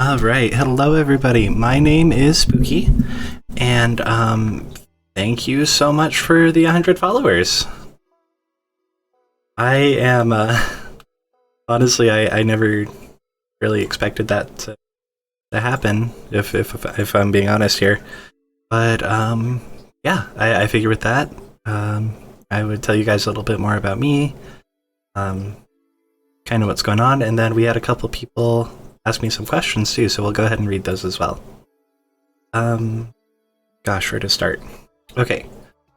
All right, hello everybody. My name is Spooky, and thank you so much for the 100 followers. I am honestly, I never really expected that to happen. If I'm being honest here, but yeah, I figure with that, I would tell you guys a little bit more about me, um, kind of what's going on, and then we had a couple people ask me some questions too, so we'll go ahead and read those as well. Gosh, where to start? Okay,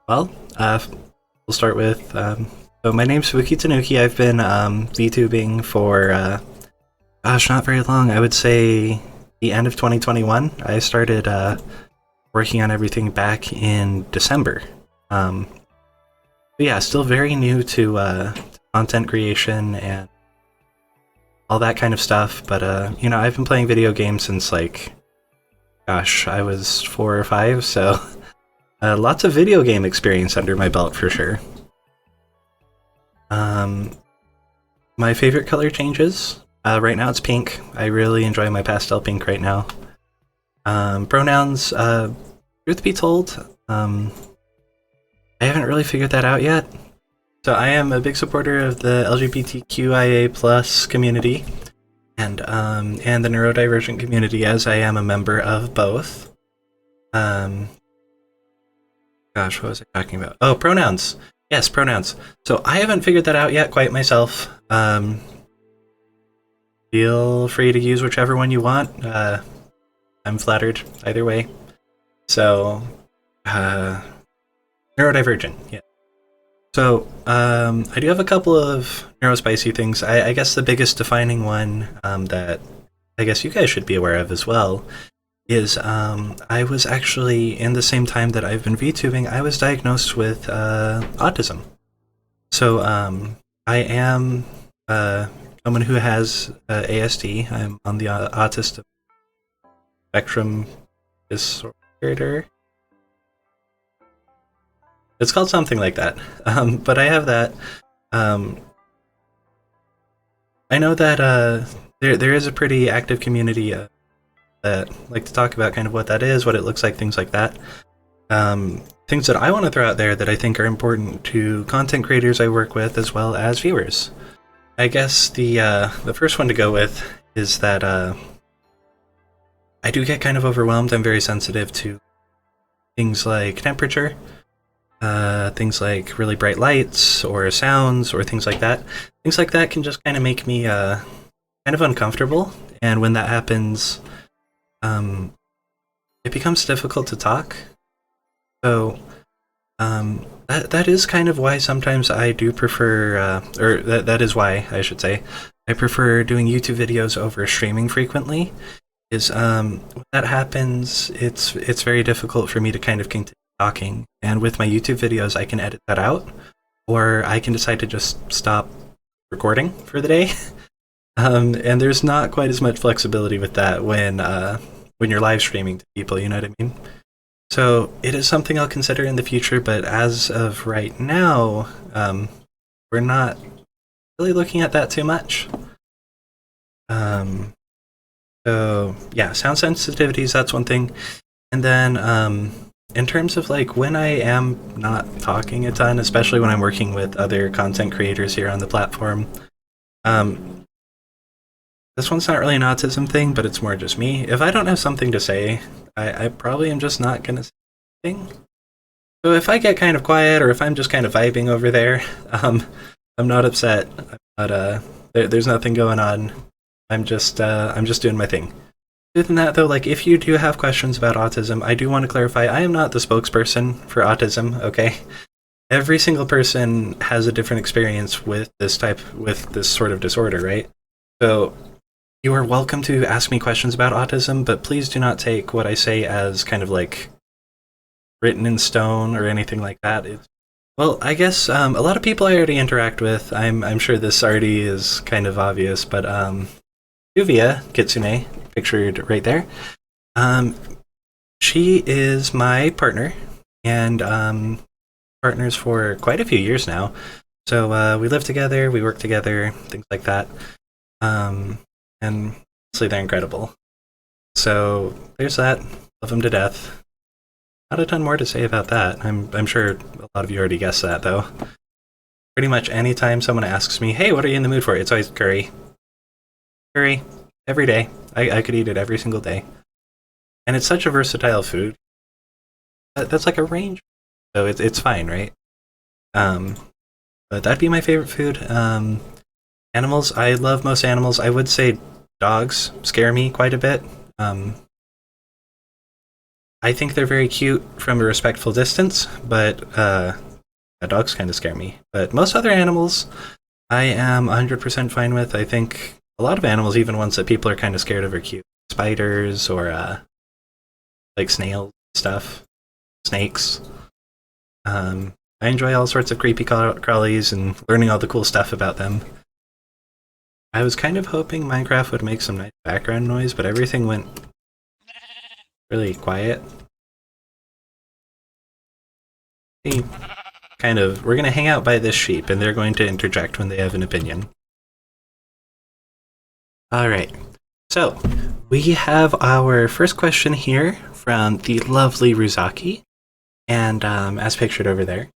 well, we'll start with. So my name's Spooky Tanuki. I've been VTubing for gosh, not very long. I would say the end of 2021. I started working on everything back in December. But yeah, still very new to content creation and all that kind of stuff. But I've been playing video games since gosh, I was 4 or 5, so lots of video game experience under my belt for sure. My favorite color changes. Right now it's pink. I really enjoy my pastel pink right now. Pronouns, truth be told, I haven't really figured that out yet. So I am a big supporter of the LGBTQIA plus community and the neurodivergent community, as I am a member of both. Gosh, what was I talking about? Oh, pronouns. Yes, pronouns. So I haven't figured that out yet quite myself. Feel free to use whichever one you want. I'm flattered either way. So, neurodivergent, yeah. So, I do have a couple of neurospicy things. I guess the biggest defining one that I guess you guys should be aware of as well is I was actually, in the same time that I've been VTubing, I was diagnosed with autism. So I am someone who has ASD. I'm on the autism spectrum disorder. It's called something like that. But I have that. I know that there is a pretty active community that like to talk about kind of what that is, what it looks like, things like that. Things that I want to throw out there that I think are important to content creators I work with as well as viewers. I guess the first one to go with is that I do get kind of overwhelmed. I'm very sensitive to things like temperature, things like really bright lights or sounds or things like that. Things like that can just kind of make me kind of uncomfortable, and when that happens, it becomes difficult to talk. So that is kind of why sometimes I do prefer, or that is why I should say, I prefer doing YouTube videos over streaming frequently. Is when that happens, it's very difficult for me to kind of continue talking. And with my YouTube videos, I can edit that out, or I can decide to just stop recording for the day. And there's not quite as much flexibility with that when you're live streaming to people. You know what I mean? So it is something I'll consider in the future, but as of right now, we're not really looking at that too much. So yeah, sound sensitivities, that's one thing. And then in terms of like when I am not talking a ton, especially when I'm working with other content creators here on the platform, this one's not really an autism thing, but it's more just me. If I don't have something to say, I probably am just not going to say anything. So if I get kind of quiet, or if I'm just kind of vibing over there, I'm not upset. I'm not, there's nothing going on. I'm just doing my thing. Other than that, though, like if you do have questions about autism, I do want to clarify, I am not the spokesperson for autism, okay? Every single person has a different experience with this sort of disorder, right? So you are welcome to ask me questions about autism, but please do not take what I say as kind of like written in stone or anything like that. Well, I guess a lot of people I already interact with, I'm sure this already is kind of obvious, but Juvia Kitsune, pictured right there, she is my partner, and partners for quite a few years now. So we live together, we work together, things like that. And honestly, they're incredible. So there's that. Love them to death. Not a ton more to say about that. I'm sure a lot of you already guessed that, though. Pretty much anytime someone asks me, hey, what are you in the mood for? It's always curry. Curry. Every day. I could eat it every single day. And it's such a versatile food. That's like a range. So it's fine, right? But that'd be my favorite food. Animals. I love most animals. I would say dogs scare me quite a bit. I think they're very cute from a respectful distance, but dogs kind of scare me. But most other animals, I am 100% fine with. I think a lot of animals, even ones that people are kind of scared of, are cute. Spiders or like snails stuff, snakes. I enjoy all sorts of creepy crawlies and learning all the cool stuff about them. I was kind of hoping Minecraft would make some nice background noise, but everything went really quiet. We're gonna hang out by this sheep, and they're going to interject when they have an opinion. Alright, so we have our first question here from the lovely Ruzaki, and as pictured over there.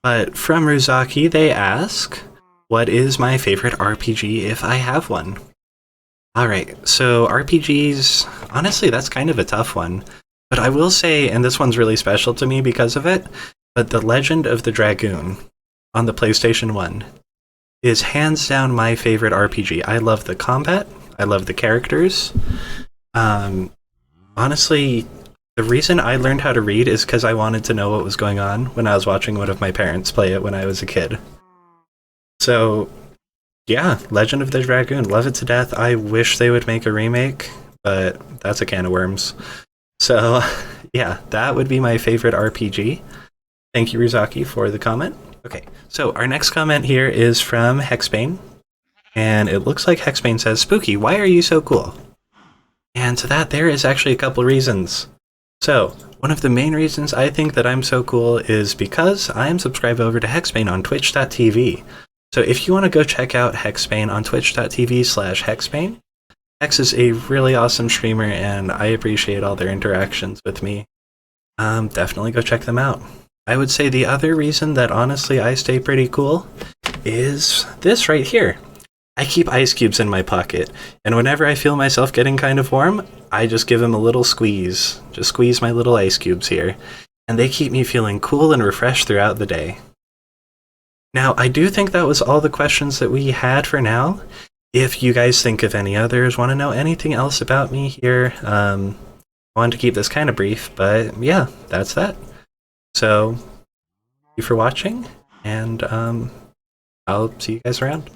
But from Ruzaki, they ask, what is my favorite RPG if I have one? Alright, so RPGs, honestly, that's kind of a tough one. But I will say, and this one's really special to me because of it, but The Legend of the Dragoon on the PlayStation 1 is hands down my favorite RPG. I love the combat, I love the characters. Honestly, the reason I learned how to read is because I wanted to know what was going on when I was watching one of my parents play it when I was a kid. So, yeah, Legend of the Dragoon, love it to death. I wish they would make a remake, but that's a can of worms. So, yeah, that would be my favorite RPG. Thank you, Ruzaki, for the comment. Okay, so our next comment here is from Hexbane, and it looks like Hexbane says, Spooky, why are you so cool? And to that, there is actually a couple reasons. So, one of the main reasons I think that I'm so cool is because I am subscribed over to Hexbane on Twitch.tv. So if you want to go check out Hexbane on Twitch.tv/Hexbane, Hex is a really awesome streamer, and I appreciate all their interactions with me. Definitely go check them out. I would say the other reason that honestly I stay pretty cool is this right here. I keep ice cubes in my pocket, and whenever I feel myself getting kind of warm, I just give them a little squeeze. Just squeeze my little ice cubes here, and they keep me feeling cool and refreshed throughout the day. Now, I do think that was all the questions that we had for now. If you guys think of any others, want to know anything else about me here, I wanted to keep this kind of brief, but yeah, that's that. So, thank you for watching, and I'll see you guys around.